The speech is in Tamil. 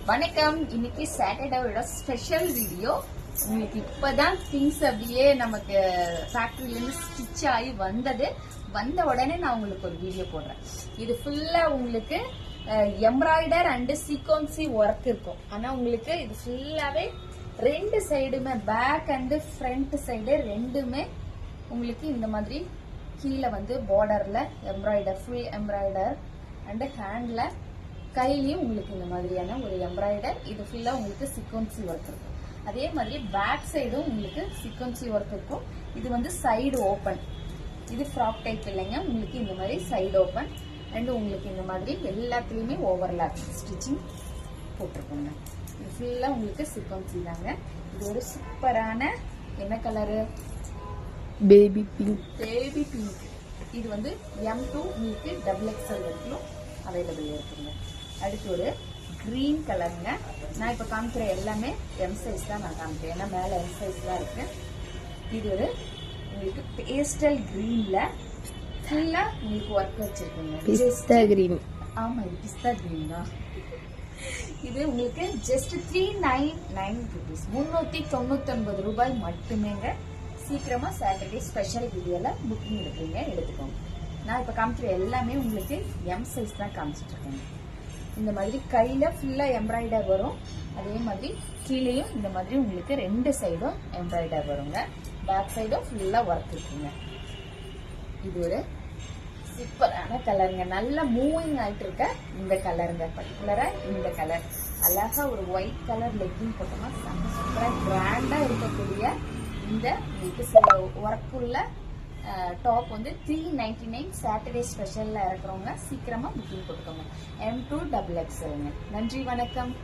வணக்கம். இன்னைக்கு சாட்டர்டேவோட ஸ்பெஷல் வீடியோ. உங்களுக்கு இப்பதான் திங்ஸ் அப்படியே நமக்கு ஃபேக்டரியில இருந்து ஸ்டிச் ஆகி வந்த உடனே நான் உங்களுக்கு ஒரு வீடியோ போடுறேன். இது ஃபுல்லா உங்களுக்கு எம்ப்ராய்டர் அண்ட் சீக்வன்சி ஒர்க் இருக்கும். ஆனா உங்களுக்கு இது ஃபுல்லாவே ரெண்டு சைடுமே பேக் அண்ட் ஃப்ரண்ட் சைடு ரெண்டுமே உங்களுக்கு இந்த மாதிரி கீழே வந்து பார்டர்ல எம்ப்ராய்டர் ஃபுல் எம்ப்ராய்டர் அண்ட் ஹேண்ட்ல கையிலயும் உங்களுக்கு இந்த மாதிரியான ஒரு எம்ப்ராய்டர். இது ஃபுல்லா உங்களுக்கு சீக்வன்சி ஒர்க் இருக்கும். அதே மாதிரி பேக் சைடும் உங்களுக்கு சீக்வன்சி ஒர்க் இருக்கும். இது வந்து சைடு ஓபன், இது ஃப்ராக் டைப் இல்லைங்க, உங்களுக்கு இந்த மாதிரி சைடு ஓபன் அண்ட் உங்களுக்கு இந்த மாதிரி எல்லாத்துலயுமே ஓவர்லாப் ஸ்டிச்சிங் போட்டிருக்கோங்க. இது ஃபுல்லா உங்களுக்கு சீக்வன்சி தாங்க. இது ஒரு சூப்பரான என்ன colour? Baby pink. Baby pink. இது வந்து M2 உங்களுக்கு XXL வரைக்கும் அவைலபிள் இருக்குங்க. அடுத்து ஒரு கிரீன் கலருங்க. நான் இப்ப காமிக்கிற எல்லாமே M சைஸ் தான் நான் காமிக்கிறேன், ஏன்னா மேல M சைஸ் தான் இருக்கு. இது ஒரு உங்களுக்கு பேஸ்டல் கிரீன்ல ஃபுல்லா உங்களுக்கு ஒர்க் வச்சிருக்குங்க. பிஸ்தா கிரீன். ஆமா, இது பிஸ்தா கிரீன் தான். இது உங்களுக்கு ஜஸ்ட் 399 rupees, 399 ரூபாய் மட்டுமேங்க. சீக்கிரமா சாட்டர்டே ஸ்பெஷல் வீடியோல புக்கிங் எடுத்துக்கோங்க. நான் இப்ப காமிக்கிற எல்லாமே உங்களுக்கு M சைஸ் தான் காமிச்சிட்டு இருக்கேன். இந்த மாதிரி கையில ஃபுல்லா எம்ப்ராய்டர் வரும். அதே மாதிரி கீழேயும் இந்த மாதிரி உங்களுக்கு ரெண்டு சைடும் எம்ப்ராய்டர் வருங்க. பேக் சைடும் ஃபுல்லா ஒர்க் இருக்குங்க. இது ஒரு சூப்பரான கலருங்க. நல்லா மூவிங் ஆயிட்டு இருக்க இந்த கலருங்க. பர்டிகுலரா இந்த கலர் அழகா ஒரு ஒயிட் கலர் லெக்கிங் போட்டோம்னா சூப்பரா கிராண்டா இருக்கக்கூடிய இந்த உங்களுக்கு சில ஒர்க் உள்ள டாப் வந்து 399 சாட்டர்டே ஸ்பெஷல்ல இருக்கிறவங்க சீக்கிரமா புக்கிங் போட்டுக்கோங்க. M2 XXL. நன்றி, வணக்கம்.